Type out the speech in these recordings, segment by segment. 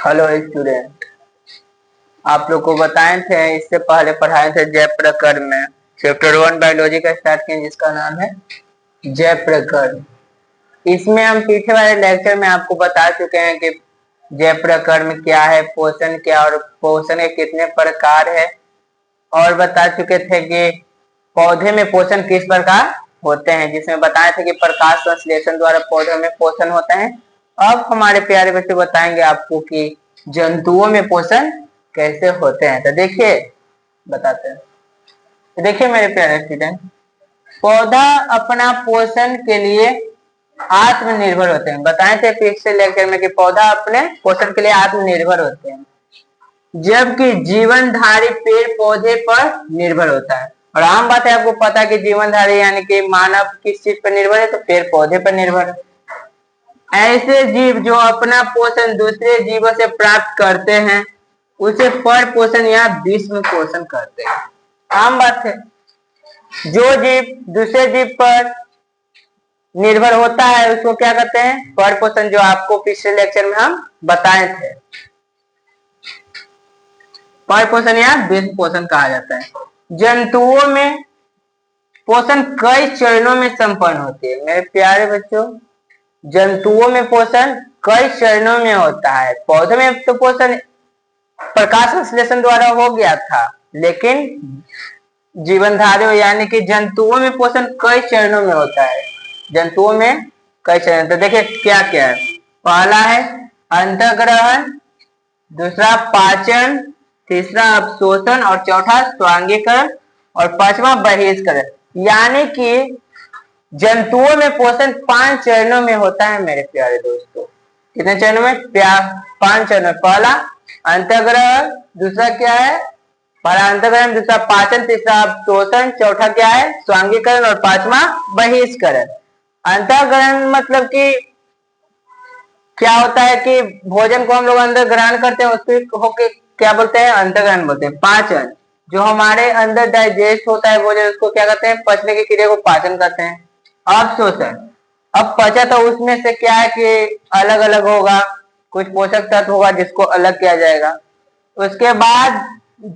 Hello student, आप लोग को बताए थे इससे पहले पढ़ाए थे जय प्रकरण में चैप्टर 1 बायोलॉजी का स्टार्ट किए जिसका नाम है जय प्रकरण। इसमें हम पीछे वाले लेक्चर में आपको बता चुके हैं कि जय प्रकरण में क्या है, पोषण क्या और पोषण के कितने प्रकार है, और बता चुके थे कि पौधे में पोषण किस प्रकार होते हैं, जिसमें बताए थे कि प्रकाश संश्लेषण द्वारा पौधों में पोषण होता है। अब हमारे प्यारे बच्चे बताएंगे आपको कि जंतुओं में पोषण कैसे होते हैं। तो देखिए बताते हैं। तो देखिए मेरे प्यारे स्टूडेंट, पौधा अपना पोषण के लिए आत्मनिर्भर होते हैं। बताए थे पिछले लेक्चर में कि पौधा अपने पोषण के लिए आत्मनिर्भर होते हैं, जबकि जीवनधारी पेड़ पौधे पर निर्भर होता है। और आम बात है, आपको पता है कि जीवनधारी यानी कि मानव किस चीज पर निर्भर है, तो पेड़ पौधे पर निर्भर है। ऐसे जीव जो अपना पोषण दूसरे जीवों से प्राप्त करते हैं उसे पर पोषण या विश्व पोषण करते हैं। आम बात है, जो जीव दूसरे जीव पर निर्भर होता है उसको क्या कहते हैं, पर पोषण, जो आपको पिछले लेक्चर में हम बताए थे। पर पोषण या विश्व पोषण कहा जाता है। जंतुओं में पोषण कई चरणों में संपन्न होती है। मेरे प्यारे बच्चों, जंतुओं में पोषण कई चरणों में होता है। पौधों में तो पोषण प्रकाश संश्लेषण द्वारा हो गया था, लेकिन जीवनधारियों यानी कि जंतुओं में पोषण कई चरणों में होता है। जंतुओं में कई चरण, तो देखिए क्या क्या है। पहला है अंतःग्रहण, दूसरा पाचन, तीसरा अवशोषण और चौथा स्वांगीकरण और पांचवा बहिष्करण। यानी कि जंतुओं में पोषण 5 चरणों में होता है मेरे प्यारे दोस्तों। कितने चरणों में? 5 चरणों में। पहला अंतःग्रहण, दूसरा क्या है? पहला अंतःग्रहण, दूसरा पाचन, तीसरा अवशोषण, चौथा क्या है? स्वांगीकरण और पांचवा बहिष्करण। अंतःग्रहण मतलब कि क्या होता है कि भोजन को हम लोग अंदर ग्रहण करते हैं, उसको होके क्या बोलते हैं? अंतःग्रहण बोलते हैं। पाचन, जो हमारे अंदर डाइजेस्ट होता है भोजन, उसको क्या कहते हैं? पचने की क्रिया को पाचन कहते हैं। अवशोषण, अब पचा तो उसमें से क्या है कि अलग अलग होगा, कुछ पोषक तत्व होगा जिसको अलग किया जाएगा। उसके बाद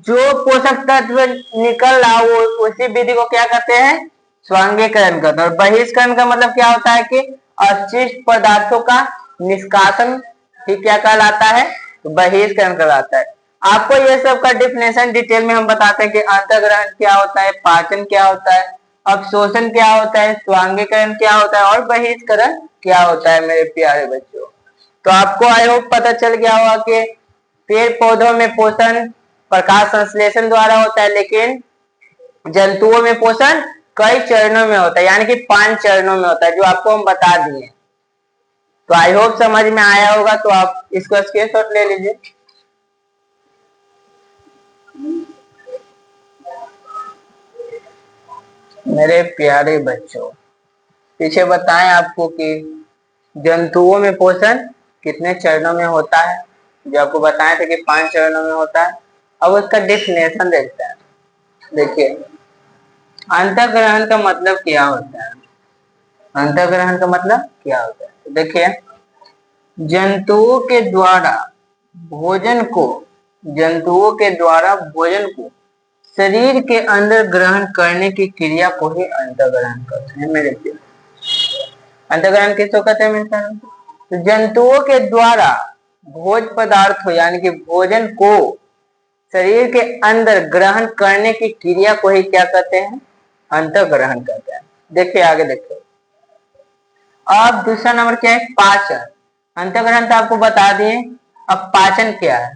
जो पोषक तत्व निकल रहा वो उसी विधि को क्या कहते हैं? स्वांगीकरण कहते हैं। और बहिष्करण का मतलब क्या होता है कि अवशिष्ट पदार्थों का निष्कासन ही क्या कहलाता है? तो बहिष्करण कहलाता है। आपको ये सब का डिफिनेशन डिटेल में हम बताते हैं कि अंतःग्रहण क्या होता है, पाचन क्या होता है, अवशोषण क्या होता है, स्वांगीकरण क्या होता है और बहिष्करण क्या होता है मेरे प्यारे बच्चों। तो आपको आई होप पता चल गया होगा कि पेड़ पौधों में पोषण प्रकाश संश्लेषण द्वारा होता है, लेकिन जंतुओं में पोषण कई चरणों में होता है, यानी कि 5 चरणों में होता है, जो आपको हम बता दिए। तो आई होप समझ में आया होगा। तो आप इसको स्क्रीनशॉट ले लीजिए। मेरे प्यारे बच्चों, पीछे बताएं आपको कि जंतुओं में पोषण कितने चरणों में होता है, जो आपको बताए थे कि 5 चरणों में होता है। अब उसका डेफिनेशन देखते हैं। देखिए, अंतःग्रहण का मतलब क्या होता है? अंतःग्रहण का मतलब क्या होता है? तो देखिए, जंतुओं के द्वारा भोजन को शरीर के अंदर ग्रहण करने की क्रिया को ही अंतःग्रहण कहते हैं मेरे प्यारे। अंतःग्रहण किसको कहते हैं मेरे प्यारे? तो जंतुओं के द्वारा भोज्य पदार्थों यानी कि भोजन को शरीर के अंदर ग्रहण करने की क्रिया को ही क्या कहते हैं? अंतःग्रहण कहते हैं। देखिए आगे देखिए। अब दूसरा नंबर क्या है? पाचन। अंतःग्रहण तो आपको बता दिए, अब पाचन क्या है?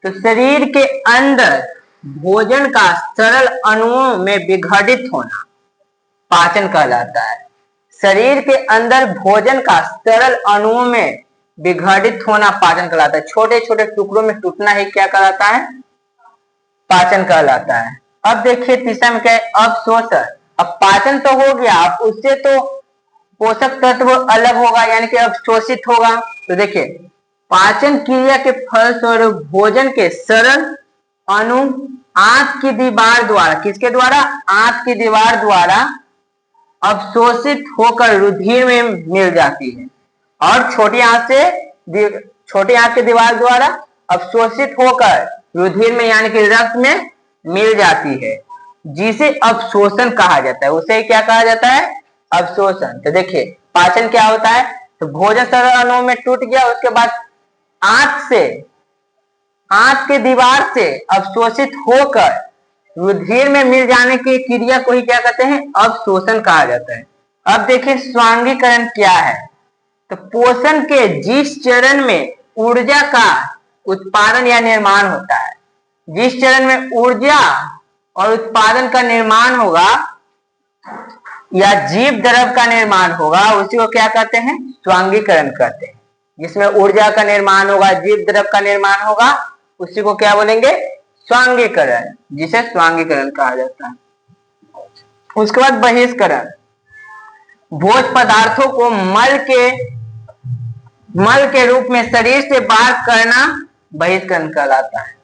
तो शरीर के अंदर भोजन का सरल अणुओं में विघटित होना पाचन कहलाता है। शरीर के अंदर भोजन का सरल अणुओं में विघटित होना पाचन कहलाता है। छोटे छोटे टुकड़ों में टूटना ही क्या कहलाता है? पाचन कहलाता है। अब देखिए तीसरा में क्या है? अवशोषण। अब पाचन तो हो गया, अब उससे तो पोषक तत्व अलग होगा, यानी कि अवशोषित होगा। तो देखिए, पाचन क्रिया के फलस्वरूप भोजन के सरल अणु आंत की दीवार द्वारा, किसके द्वारा? आंत की दीवार द्वारा अवशोषित होकर रुधिर में मिल जाती है और छोटी आंत से छोटी आंत की दीवार द्वारा अवशोषित होकर रुधिर में यानी कि रक्त में मिल जाती है, जिसे अवशोषण कहा जाता है। उसे क्या कहा जाता है? अवशोषण। तो देखिए पाचन क्या होता है, तो भोजन सरल अणुओं में टूट गया, उसके बाद आंत के दीवार से अवशोषित होकर रुधिर में मिल जाने की क्रिया को ही क्या कहते हैं? अवशोषण कहा जाता है। अब देखिए स्वांगीकरण क्या है, तो पोषण के जिस चरण में ऊर्जा का उत्पादन या निर्माण होता है, जिस चरण में ऊर्जा और उत्पादन का निर्माण होगा या जीव द्रव का निर्माण होगा, उसी को क्या कहते हैं? स्वांगीकरण कहते हैं। जिसमें ऊर्जा का निर्माण होगा, जीव द्रव का निर्माण होगा, उसी को क्या बोलेंगे? स्वांगीकरण, जिसे स्वांगीकरण कहा जाता है। उसके बाद बहिष्करण, भोज्य पदार्थों को मल के रूप में शरीर से बाहर करना बहिष्करण कहलाता है।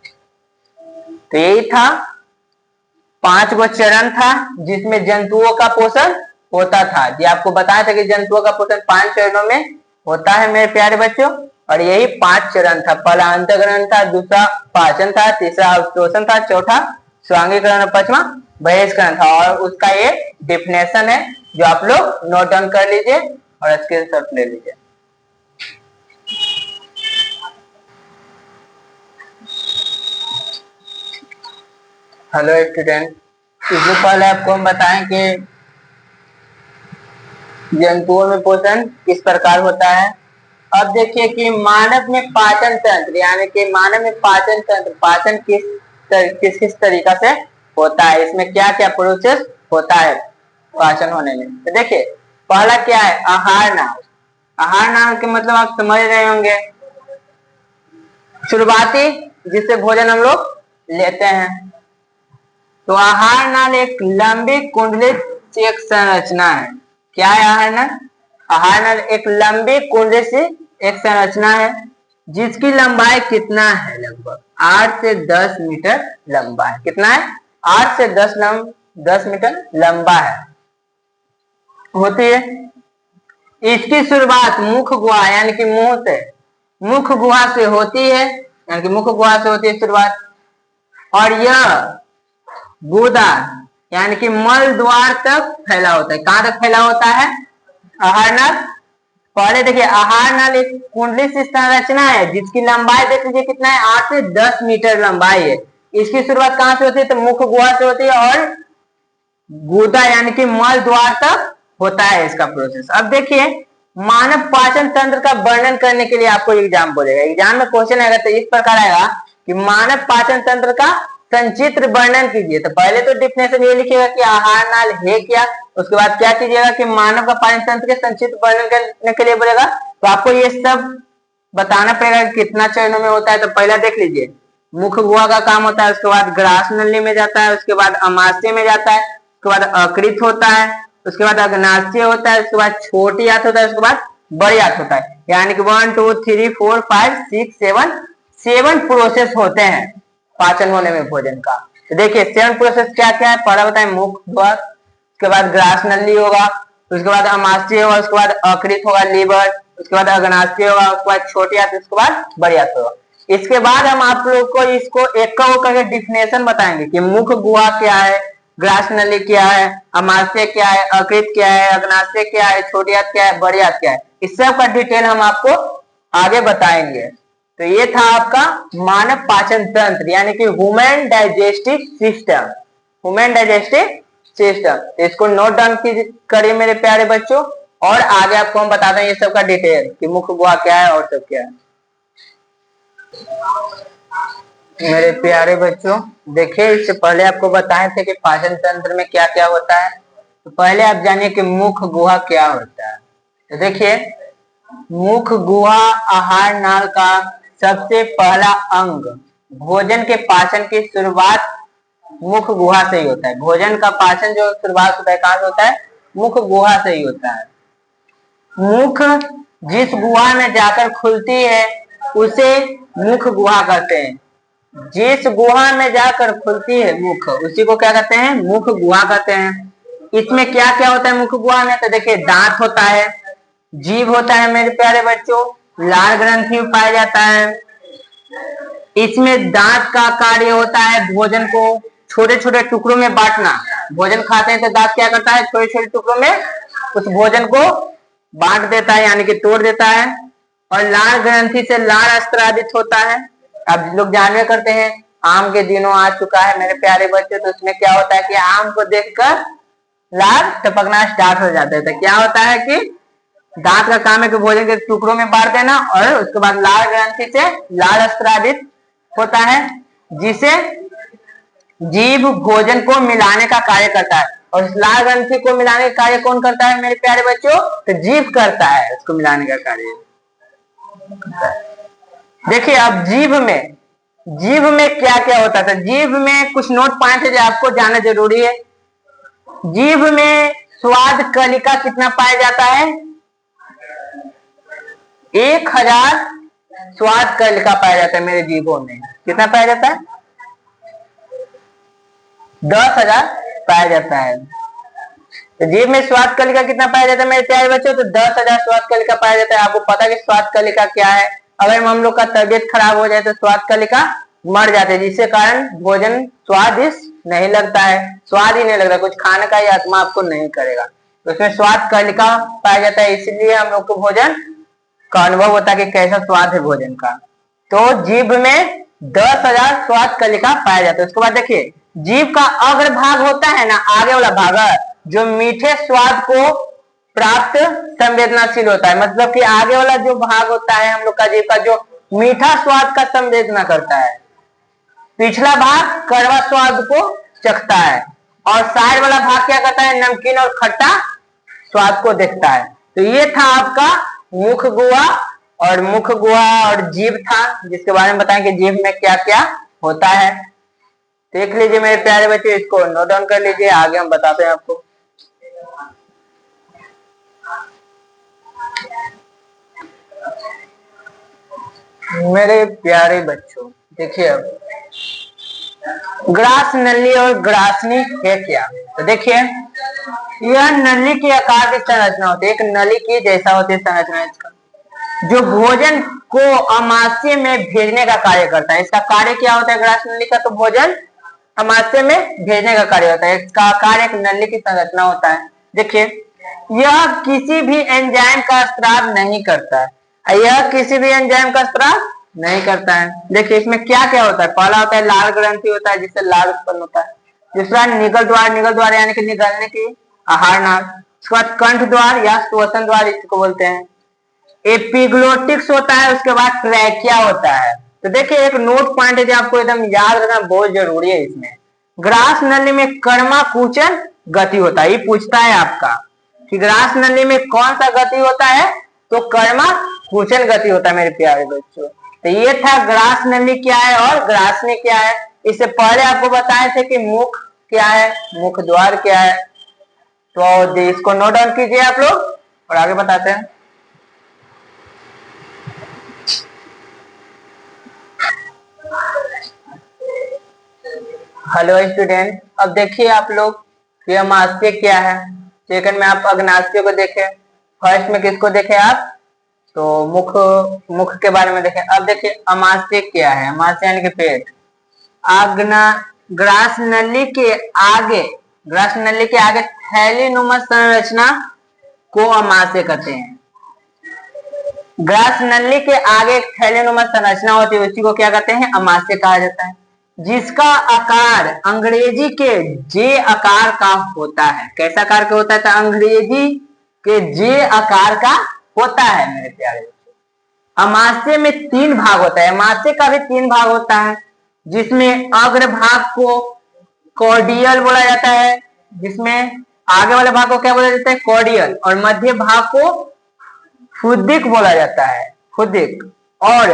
तो यही था, 5 गो चरण था जिसमें जंतुओं का पोषण होता था। जी आपको बताया था कि जंतुओं का पोषण 5 चरणों में होता है मेरे प्यारे बच्चों, और यही 5 चरण था। पहला अंतःग्रहण था, दूसरा पाचन था, तीसरा अवशोषण था, चौथा स्वांगीकरण और पांचवा बहिष्करण था। और उसका ये डिफिनेशन है जो आप लोग नोट डाउन कर लीजिए और स्क्रीनशॉट ले लीजिए। हेलो स्टूडेंट, इससे पहले आपको हम बताएं कि जंतुओं में पोषण किस प्रकार होता है। अब देखिए कि मानव में पाचन तंत्र यानी कि मानव में पाचन तंत्र, पाचन किस तरीका से होता है, इसमें क्या क्या प्रोसेस होता है पाचन होने में। तो देखिए पहला क्या है? आहार नाल। आहार नाल के मतलब आप समझ रहे होंगे, शुरुआती जिससे भोजन हम लोग लेते हैं। तो आहार नाल एक लंबी कुंडलित एक संरचना है। क्या है आहार नाल? आहार नाल एक लंबी कुंडली से एक संरचना है जिसकी लंबाई कितना है? लगभग 8 से 10 मीटर लंबा है। कितना है? 8 से 10 मीटर लंबा है होती है। इसकी शुरुआत मुख गुहा यानी कि मुंह से, मुख गुहा से होती है, यानी कि मुख गुहा से होती है शुरुआत। और यह गुदा यानी कि मल द्वार तक फैला होता है। कहां तक फैला होता है? आहार नाल। पहले देखिए आहार नाल एक कुंडली सी संरचना है जिसकी लंबाई देख लीजिए कितना है? 8 से 10 मीटर लंबाई है। इसकी शुरुआत कहां से होती है? तो मुख गुहा से होती है और गुदा यानी कि मल द्वार तक होता है इसका प्रोसेस। अब देखिए मानव पाचन तंत्र का वर्णन करने के लिए आपको एग्जाम बोलेगा, एग्जाम में क्वेश्चन आएगा तो इस प्रकार आएगा कि मानव पाचन तंत्र का संचित्र वर्णन कीजिए। तो पहले तो डिफिनेशन ये लिखिएगा कि आहार नाल है क्या, उसके बाद क्या कीजिएगा कि मानव का पाचन तंत्र के संचित्र वर्णन करने के लिए बोलेगा। तो आपको ये सब बताना पड़ेगा कि कितना चरणों में होता है। तो पहला देख लीजिए, मुख गुहा का काम होता है, उसके बाद ग्रास नली में जाता है, उसके बाद अमाशय में जाता है, उसके बाद अकृत होता है, उसके बाद अग्नाशय होता है, उसके बाद छोटी आंत होता है, उसके बाद बड़ी आंत होता है। यानी कि 1 2 3 4 5 6 7 प्रोसेस होते हैं पाचन होने में भोजन का। तो देखिए 7 प्रोसेस क्या क्या है। पहला बताए मुख द्वार, उसके बाद ग्रास नली होगा, उसके बाद अमाशय होगा, उसके बाद अकृत होगा लीवर, उसके बाद अग्नाशय होगा, उसके बाद छोटी आंत, उसके बाद बड़ी आंत होगा। इसके बाद हम आप लोग को इसको एक करके डिफिनेशन बताएंगे कि मुख गुहा क्या है, ग्रास नली क्या है, अमाशय क्या है, अकृत क्या है, अग्नाशय क्या है, छोटी आंत क्या है, बड़ी आंत क्या है, इस सब का डिटेल हम आपको आगे बताएंगे। तो ये था आपका मानव पाचन तंत्र यानी कि human digestive system, human digestive system. तो इसको नोट डाउन करिए मेरे प्यारे बच्चों, और आगे आपको हम बताते हैं ये सब का डिटेल कि मुख गुहा क्या है और सब क्या है। मेरे प्यारे बच्चों देखिए, इससे पहले आपको बताए थे कि पाचन तंत्र में क्या क्या होता है। तो पहले आप जानिए कि मुख गुहा क्या होता है। तो देखिए मुख गुहा आहार नाल का सबसे पहला अंग। भोजन के पाचन की शुरुआत मुख गुहा से ही होता है। भोजन का पाचन जो शुरुआत होता है कहां से होता है? मुख गुहा से ही होता है। मुख जिस गुहा में जाकर खुलती है उसे मुख गुहा कहते हैं। जिस गुहा में जाकर खुलती है मुख, उसी को क्या कहते हैं? मुख गुहा कहते हैं। इसमें क्या क्या होता है मुख गुहा में? तो देखिए दांत होता है, जीभ होता है मेरे प्यारे बच्चों, लाल ग्रंथि में पाया जाता है। इसमें दांत का कार्य होता है भोजन को छोटे छोटे टुकड़ों में बांटना। भोजन खाते हैं तो दांत क्या करता है, छोटे छोटे टुकड़ों में उस भोजन को बांट देता है, यानी कि तोड़ देता है। और लाल ग्रंथि से लाल स्त्रावित होता है। अब लोग जानवे करते हैं, आम के दिनों आ चुका है मेरे प्यारे बच्चे, तो उसमें क्या होता है कि आम को देखकर लाल टपकना स्टार्ट हो जाता है। तो क्या होता है कि दांत का काम है कि भोजन के टुकड़ों में बांट देना, और उसके बाद लाल ग्रंथि से लाल स्त्रावित होता है, जिसे जीभ भोजन को मिलाने का कार्य करता है। और इस लाल ग्रंथि को मिलाने का कार्य कौन करता है मेरे प्यारे बच्चों, तो जीभ करता है उसको मिलाने का कार्य। देखिए अब जीभ में क्या क्या होता था। जीभ में कुछ नोट पॉइंट है जो आपको जानना जरूरी है। जीभ में स्वाद कलिका कितना पाया जाता है, 1000 स्वाद कलिका पाया जाता है मेरे जीभों में। कितना पाया जाता है, 10,000 पाया जाता है। तो जीभ में स्वाद कलिका कितना पाया जाता है मेरे प्यारे बच्चों, तो 10,000 स्वाद कलिका पाया जाता है। आपको पता है कि स्वाद कलिका क्या है। अगर हम लोग का तबियत खराब हो जाए तो स्वाद कलिका मर जाते हैं, जिससे कारण भोजन स्वादिष्ट नहीं लगता है, स्वाद ही नहीं लगता, कुछ खाने का ही आत्मा आपको नहीं करेगा। तो उसमें स्वाद कलिका पाया जाता है, इसलिए हम लोग को भोजन का अनुभव होता है कि कैसा स्वाद है भोजन का। तो जीभ में 10,000 स्वाद कलिका पाया जाता है। उसके बाद देखिए जीभ का अग्र भाग होता है ना, आगे वाला भाग, जो मीठे स्वाद को प्राप्त संवेदनाशील होता है। मतलब कि आगे वाला जो भाग होता है हम लोग का जीभ का, जो मीठा स्वाद का संवेदना करता है। पिछला भाग कड़वा स्वाद को चखता है, और साइड वाला भाग क्या करता है, नमकीन और खट्टा स्वाद को देखता है। तो ये था आपका मुख गुहा और जीभ था, जिसके बारे में बताएं कि जीभ में क्या क्या होता है। देख लीजिए मेरे प्यारे बच्चे, इसको नोट डाउन कर लीजिए, आगे हम बताते हैं आपको। मेरे प्यारे बच्चों देखिए, अब ग्रास नली और ग्रासनी है क्या, तो देखिए यह नली के आकार की संरचना होती है, एक नली की जैसा होती है संरचना इसका, जो भोजन को अमाशय में भेजने का कार्य करता है। इसका कार्य क्या होता है ग्रास नली का, तो भोजन अमाशय में भेजने का कार्य होता है। इसका आकार एक नली की संरचना होता है। देखिए यह किसी भी एंजाइम का स्त्राव नहीं करता है, यह किसी भी एंजाइम का स्त्राव नहीं करता है। देखिए इसमें क्या क्या होता है, पहला होता है लाल ग्रंथि होता है, जिससे लाल उत्पन्न होता है। दूसरा निगल द्वार यानी कि निगलने की आहार नाल। उसके बाद कंठ द्वार या श्वसन द्वार इसको बोलते हैं। एपिग्लोटिक्स होता है, उसके बाद ट्रैकिया होता है। तो देखिए एक नोट पॉइंट है जो आपको एकदम याद रखना बहुत जरूरी है। इसमें ग्रास नली में कर्मा कुचन गति होता है। ये पूछता है आपका कि ग्रास नली में कौन सा गति होता है, तो कर्मा कुचन गति होता है मेरे प्यारे बच्चों। तो ये था ग्रास नली क्या है और ग्रासनी क्या है। इससे पहले आपको बताए थे कि मुख क्या है, मुख द्वार क्या है। तो इसको नोट डाउन कीजिए आप लोग और आगे बताते हैं। हेलो स्टूडेंट, अब देखिए आप लोग ये अमाशय क्या है। सेकंड में आप अग्नाशय को देखें, फर्स्ट में किसको देखें आप, तो मुख के बारे में देखें। अब देखिए अमाशय क्या है, अमाशय यानी कि पेट। ग्रास नली के आगे थैलीनुमा संरचना को अमाशय कहते हैं। ग्रास नली के आगे एक थैलीनुमा संरचना होती है, उसी को क्या कहते हैं, अमाशय कहा जाता है, जिसका आकार अंग्रेजी के जे आकार का होता है। कैसा आकार का होता है, तो अंग्रेजी के जे आकार का होता है मेरे प्यारे। अमाशय में 3 भाग होता है, अमाशय का भी 3 भाग होता है, जिसमें अग्र भाग को कॉर्डियल बोला जाता है, जिसमें आगे वाले भाग को क्या बोला जाता है, कॉर्डियल, और मध्य भाग को फुद्दिक बोला जाता है, फुद्दिक, और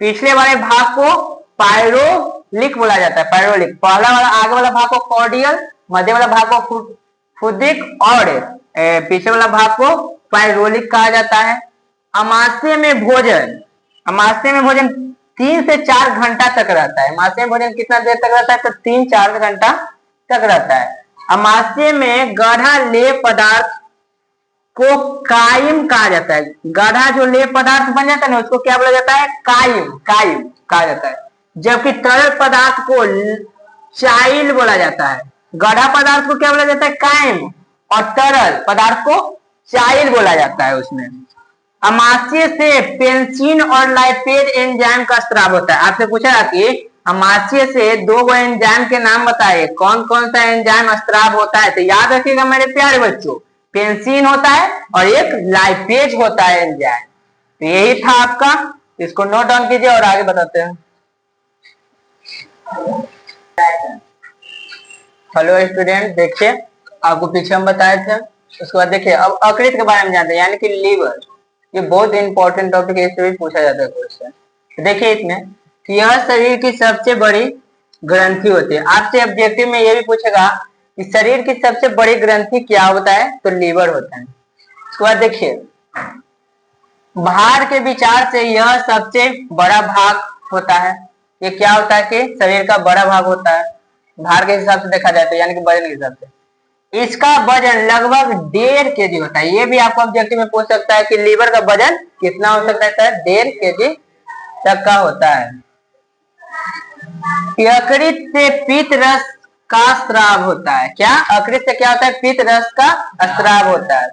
पिछले वाले भाग को पायरोलिक बोला जाता है, पायरोलिक। पहला वाला आगे वाला भाग को कॉर्डियल, मध्य वाला भाग को फुद्दिक और पीछे वाला भाग को पायरोलिक कहा जाता है। अमाशय में भोजन 3 से 4 घंटा तक रहता है। अमाशय में भोजन कितना देर तक रहता है, तो 3-4 घंटा तक रहता है। अमाशय में गाढ़ा लेय पदार्थ को कायम कहा जाता है। गाढ़ा जो लेप पदार्थ बन जाता है ना उसको क्या बोला जाता है? कायम, कायम कहा जाता है। जबकि तरल पदार्थ को चाइल बोला जाता है। गाढ़ा पदार्थ को क्या बोला जाता है? कायम, और तरल पदार्थ को चाइल बोला जाता है। उसमें अमाशय से पेंसिन और लाइपेज एंजाइम का स्राव होता है। आपसे पूछा कि अमाशय से दो गो एंजाइम के नाम बताइए, कौन कौन सा एंजाइम स्राव होता है? तो याद रखिएगा मेरे प्यारे बच्चों, पेंसिन होता है और एक लाइपेज होता है एंजाइम। तो यही था आपका, इसको नोट डाउन कीजिए और आगे बताते हैं। हेलो स्टूडेंट, देखिए आपको पीछे हम बताए थे, उसके बाद देखिए अब यकृत के बारे में जानते हैं, यानी कि लीवर। ये बहुत इंपॉर्टेंट टॉपिक है, इससे भी पूछा जाता है क्वेश्चन। देखिए इसमें कि यह शरीर की सबसे बड़ी ग्रंथि होती है। आपसे ऑब्जेक्टिव में ये भी पूछेगा कि शरीर की सबसे बड़ी ग्रंथि क्या होता है? तो लीवर होता है। उसके बाद देखिए भार के विचार से यह सबसे बड़ा भाग होता है। ये क्या होता है कि शरीर का बड़ा भाग होता है, भार के हिसाब से देखा जाए तो, यानी कि वजन के हिसाब से। इसका वजन लगभग 1.5 kg होता है। ये भी आपको ऑब्जेक्टिव में पूछ सकता है कि लीवर का वजन कितना हो सकता है? 1.5 kg तक का होता है। यकृत से पित्त रस का स्राव होता है। क्या? यकृत से क्या होता है? पित्त रस का स्राव होता है,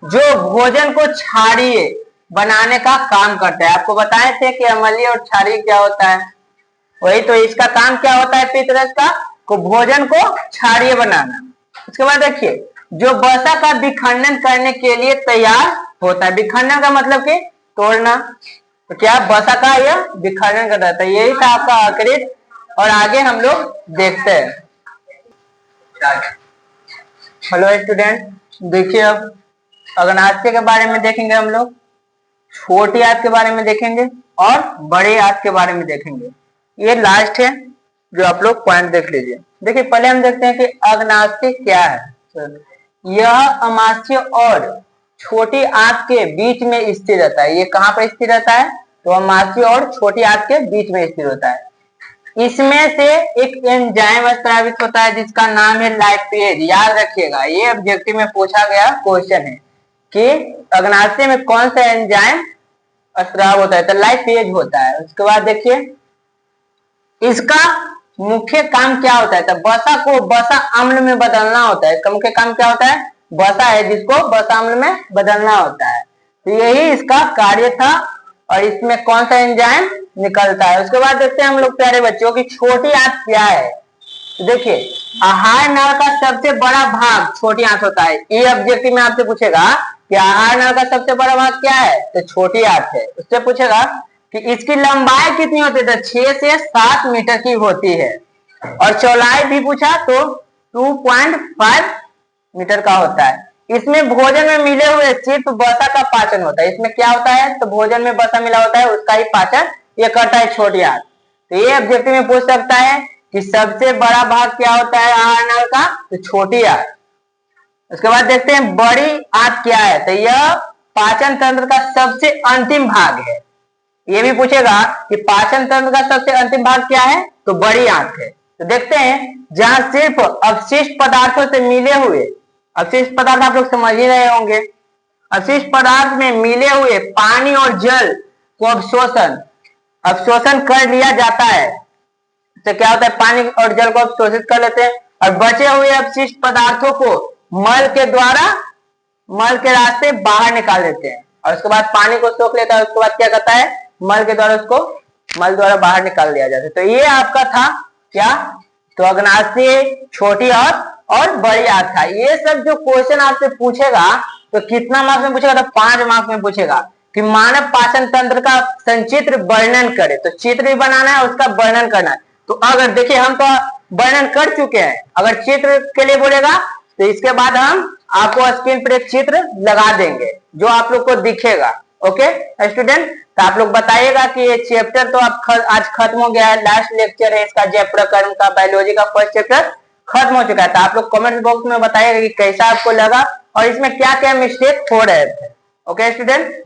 जो भोजन को क्षारीय बनाने का काम करता है। आपको बताए थे कि अम्लीय और क्षारीय क्या होता है, वही तो इसका काम क्या होता है पित्त रस का? को भोजन को क्षारीय बनाना। उसके बाद देखिए जो वसा का विखंडन करने के लिए तैयार होता है। विखंडन का मतलब कि तोड़ना, तो क्या वसा का यह विखंडन कर रहा था। यही था आपका यकृत। और आगे हम लोग देखते हैं। हेलो स्टूडेंट, देखिए अब अग्नाशय के बारे में देखेंगे हम लोग, छोटी आंत के बारे में देखेंगे और बड़ी आंत के बारे में देखेंगे। ये लास्ट है जो आप लोग पॉइंट देख लीजिए। देखिए पहले हम देखते हैं कि अग्नाशय क्या है। यह अमाशय और छोटी आंत के बीच में स्थिर रहता है। ये कहाँ पर स्थिर रहता है? तो अमाशय और छोटी आंत के बीच में स्थिर होता है। इसमें से एक एंजाइम स्रावित होता है जिसका नाम है लाइपेज। याद रखिएगा, ये ऑब्जेक्टिव में पूछा गया क्वेश्चन है कि अग्नाशय में कौन सा एंजाइम स्राव होता है? तो लाइपेज होता है। उसके बाद देखिए इसका मुख्य काम क्या होता है? तो वसा को वसा अम्ल में बदलना होता है। इसका मुख्य काम क्या होता है? वसा है जिसको वसा अम्ल में बदलना होता है। तो यही इसका कार्य था और इसमें कौन सा एंजाइम निकलता है। उसके बाद देखते हैं हम लोग प्यारे बच्चों की छोटी आंत क्या है। तो देखिए आहार नल का सबसे बड़ा भाग छोटी आंत होता है। ये ऑब्जेक्टिव में आपसे पूछेगा कि आहार नल का सबसे बड़ा भाग क्या है? तो छोटी आंत है। उससे पूछेगा कि इसकी लंबाई कितनी होती है? तो 6 से 7 मीटर की होती है। और चौड़ाई भी पूछा तो 2.5 मीटर का होता है। इसमें भोजन में मिले हुए सिर्फ वसा का पाचन होता है। इसमें क्या होता है? तो भोजन में वसा मिला होता है, उसका ही पाचन ये करता है छोटी आंत। तो ये ऑब्जेक्टिव में पूछ सकता है कि सबसे बड़ा भाग क्या होता है आहार नल का? तो छोटी आंत। उसके बाद देखते हैं बड़ी आंत क्या है। तो यह पाचन तंत्र का सबसे अंतिम भाग है। ये भी पूछेगा कि पाचन तंत्र का सबसे अंतिम भाग क्या है? तो बड़ी आंत है। तो देखते हैं जहां सिर्फ अवशिष्ट पदार्थों से मिले हुए, अवशिष्ट पदार्थ आप लोग समझ ही रहे होंगे, अवशिष्ट पदार्थ में मिले हुए पानी और जल को अवशोषण कर लिया जाता है। तो क्या होता है? पानी और जल को अवशोषित कर लेते हैं और बचे हुए अवशिष्ट पदार्थों को मल के रास्ते बाहर निकाल देते हैं। और उसके बाद पानी को सोख लेता है। उसके बाद क्या करता है? मल के द्वारा उसको मल द्वारा बाहर निकाल दिया जाता है। तो ये आपका था क्या? तो अग्नाशय, छोटी आंत और बड़ी आंत था। ये सब जो क्वेश्चन आपसे पूछेगा तो कितना मार्क्स में पूछेगा? तो 5 मार्क्स में पूछेगा कि मानव पाचन तंत्र का संचित्र वर्णन करे। तो चित्र भी बनाना है, उसका वर्णन करना है। तो अगर देखिए हम तो वर्णन कर चुके हैं, अगर चित्र के लिए बोलेगा तो इसके बाद हम आपको स्क्रीन पर एक चित्र लगा देंगे जो आप लोग को दिखेगा। ओके स्टूडेंट, तो आप लोग बताइएगा कि ये चैप्टर तो आज खत्म हो गया है, लास्ट लेक्चर है इसका, जैव प्रकरण का, बायोलॉजी का फर्स्ट चैप्टर खत्म हो चुका है। तो आप लोग कमेंट बॉक्स में बताइएगा कि कैसा आपको लगा और इसमें क्या क्या मिस्टेक हो रहे थे। Okay student.